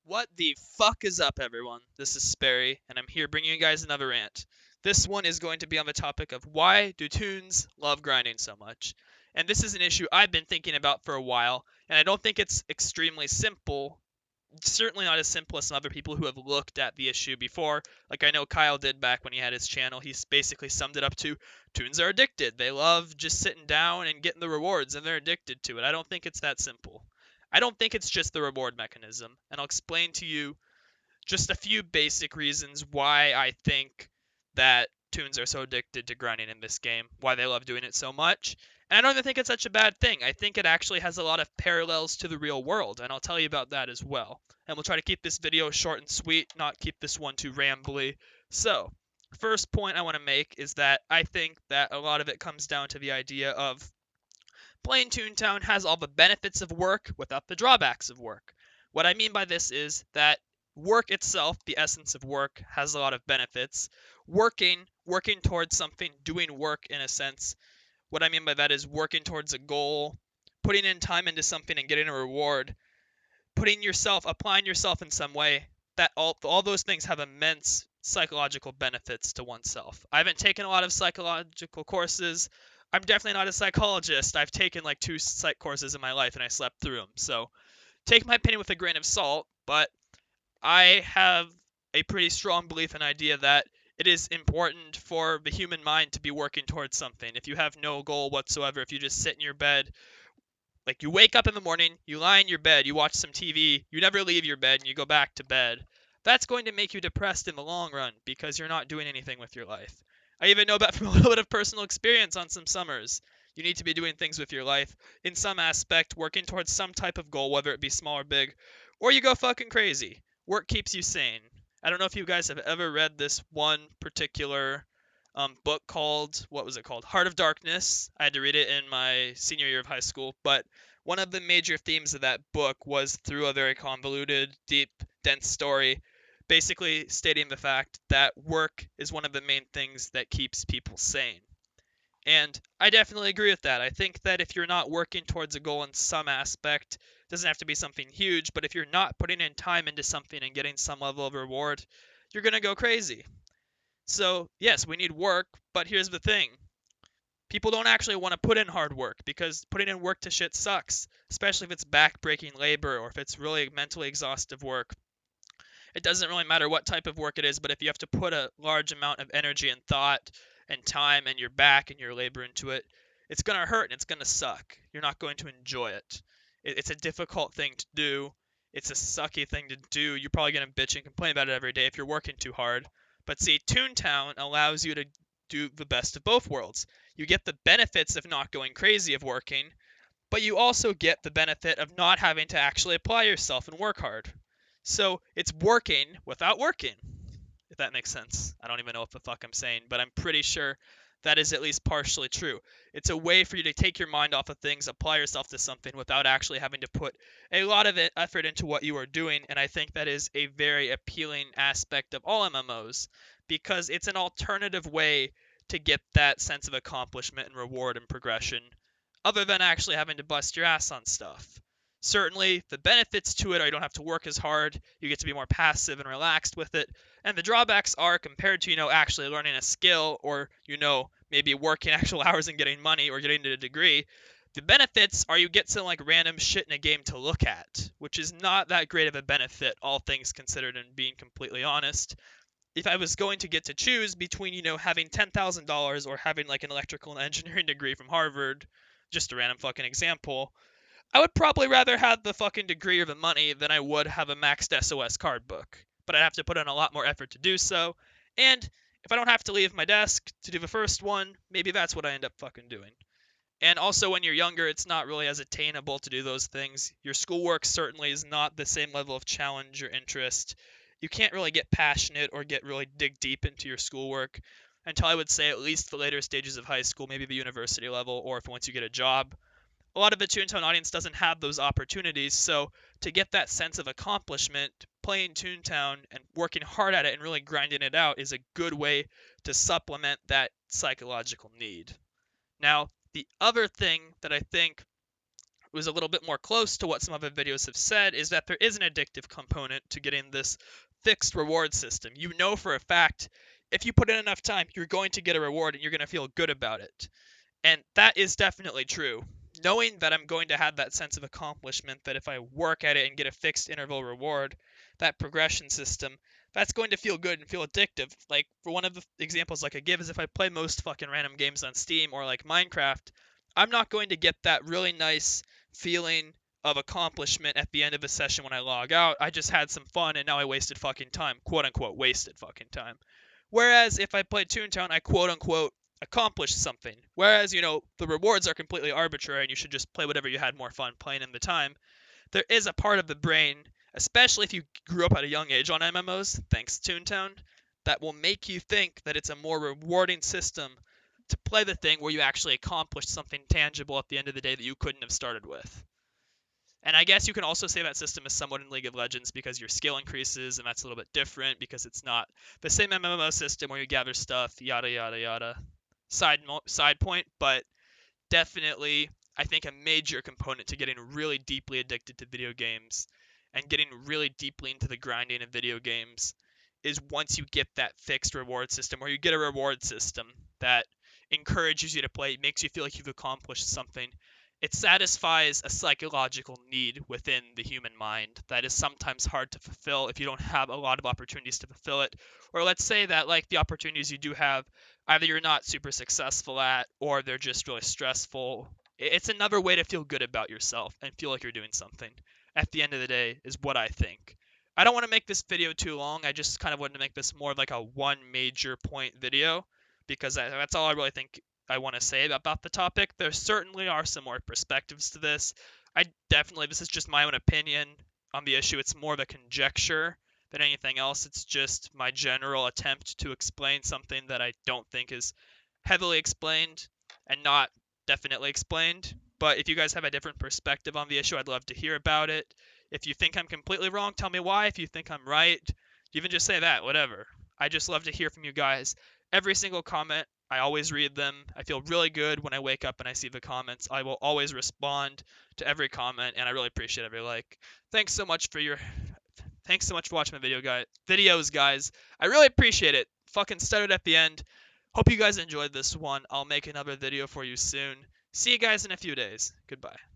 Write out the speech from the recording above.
What the fuck is up, everyone? This is Sperry, and I'm here bringing you guys another rant. This one is going to be on the topic of why do Toons love grinding so much? And this is an issue I've been thinking about for a while, and I don't think it's extremely simple. Certainly not as simple as some other people who have looked at the issue before. Like I know Kyle did back when he had his channel. He's basically summed it up to Toons are addicted. They love just sitting down and getting the rewards, and they're addicted to it. I don't think it's that simple. I don't think it's just the reward mechanism, and I'll explain to you just a few basic reasons why I think that Toons are so addicted to grinding in this game, why they love doing it so much. And I don't even think it's such a bad thing. I think it actually has a lot of parallels to the real world, and I'll tell you about that as well. And we'll try to keep this video short and sweet, not keep this one too rambly. So, first point I want to make is that I think that a lot of it comes down to the idea of playing Toontown has all the benefits of work without the drawbacks of work. What I mean by this is that work itself, the essence of work, has a lot of benefits. Working towards something, doing work in a sense. What I mean by that is working towards a goal, putting in time into something and getting a reward, applying yourself in some way. That all those things have immense psychological benefits to oneself. I haven't taken a lot of psychological courses. I'm definitely not a psychologist. I've taken like 2 psych courses in my life and I slept through them. So take my opinion with a grain of salt, but I have a pretty strong belief and idea that it is important for the human mind to be working towards something. If you have no goal whatsoever, if you just sit in your bed, like you wake up in the morning, you lie in your bed, you watch some TV, you never leave your bed, and you go back to bed, that's going to make you depressed in the long run because you're not doing anything with your life. I even know that from a little bit of personal experience on some summers. You need to be doing things with your life in some aspect, working towards some type of goal, whether it be small or big, or you go fucking crazy. Work keeps you sane. I don't know if you guys have ever read this one particular book called, what was it called? Heart of Darkness. I had to read it in my senior year of high school, but one of the major themes of that book was through a very convoluted, deep, dense story, basically stating the fact that work is one of the main things that keeps people sane. And I definitely agree with that. I think that if you're not working towards a goal in some aspect, it doesn't have to be something huge, but if you're not putting in time into something and getting some level of reward, you're going to go crazy. So, yes, we need work, but here's the thing. People don't actually want to put in hard work because putting in work to shit sucks, especially if it's back-breaking labor or if it's really mentally exhaustive work. It doesn't really matter what type of work it is, but if you have to put a large amount of energy and thought and time and your back and your labor into it, it's going to hurt and it's going to suck. You're not going to enjoy it. It's a difficult thing to do. It's a sucky thing to do. You're probably going to bitch and complain about it every day if you're working too hard. But see, Toontown allows you to do the best of both worlds. You get the benefits of not going crazy of working, but you also get the benefit of not having to actually apply yourself and work hard. So it's working without working, if that makes sense. I don't even know what the fuck I'm saying, but I'm pretty sure that is at least partially true. It's a way for you to take your mind off of things, apply yourself to something without actually having to put a lot of effort into what you are doing, and I think that is a very appealing aspect of all MMOs because it's an alternative way to get that sense of accomplishment and reward and progression other than actually having to bust your ass on stuff. Certainly, the benefits to it are you don't have to work as hard, you get to be more passive and relaxed with it, and the drawbacks are compared to, actually learning a skill or, maybe working actual hours and getting money or getting a degree, the benefits are you get some like random shit in a game to look at, which is not that great of a benefit, all things considered and being completely honest. If I was going to get to choose between, having $10,000 or having like an electrical and engineering degree from Harvard, just a random fucking example, I would probably rather have the fucking degree or the money than I would have a maxed SOS card book. But I'd have to put in a lot more effort to do so. And if I don't have to leave my desk to do the first one, maybe that's what I end up fucking doing. And also when you're younger, it's not really as attainable to do those things. Your schoolwork certainly is not the same level of challenge or interest. You can't really get passionate or really dig deep into your schoolwork until I would say at least the later stages of high school, maybe the university level, or if once you get a job. A lot of the Toontown audience doesn't have those opportunities, so to get that sense of accomplishment, playing Toontown and working hard at it and really grinding it out is a good way to supplement that psychological need. Now, the other thing that I think was a little bit more close to what some other videos have said is that there is an addictive component to getting this fixed reward system. You know for a fact if you put in enough time, you're going to get a reward and you're going to feel good about it. And that is definitely true. Knowing that I'm going to have that sense of accomplishment, that if I work at it and get a fixed interval reward, that progression system, that's going to feel good and feel addictive. Like, for one of the examples like I give is if I play most fucking random games on Steam or like Minecraft, I'm not going to get that really nice feeling of accomplishment at the end of a session when I log out. I just had some fun and now I wasted fucking time, quote unquote, wasted fucking time. Whereas if I play Toontown, I quote unquote accomplished something. Whereas, the rewards are completely arbitrary and you should just play whatever you had more fun playing in the time. There is a part of the brain, especially if you grew up at a young age on MMOs, thanks to Toontown, that will make you think that it's a more rewarding system to play the thing where you actually accomplished something tangible at the end of the day that you couldn't have started with. And I guess you can also say that system is somewhat in League of Legends because your skill increases, and that's a little bit different because it's not the same MMO system where you gather stuff, yada yada yada. Side point, but definitely I think a major component to getting really deeply addicted to video games and getting really deeply into the grinding of video games is once you get that fixed reward system, or you get a reward system that encourages you to play, makes you feel like you've accomplished something. It satisfies a psychological need within the human mind that is sometimes hard to fulfill if you don't have a lot of opportunities to fulfill it. Or let's say that like the opportunities you do have, either you're not super successful at or they're just really stressful. It's another way to feel good about yourself and feel like you're doing something. At the end of the day is what I think. I don't want to make this video too long. I just kind of wanted to make this more like a one major point video because that's all I really think I want to say about the topic. There certainly are some more perspectives to this. This is just my own opinion on the issue. It's more of a conjecture than anything else. It's just my general attempt to explain something that I don't think is heavily explained and not definitely explained. But if you guys have a different perspective on the issue, I'd love to hear about it. If you think I'm completely wrong, tell me why. If you think I'm right, even just say that, whatever. I just love to hear from you guys. Every single comment, I always read them. I feel really good when I wake up and I see the comments. I will always respond to every comment, and I really appreciate every like. Thanks so much for watching my videos, guys. I really appreciate it. Fucking stuttered at the end. Hope you guys enjoyed this one. I'll make another video for you soon. See you guys in a few days. Goodbye.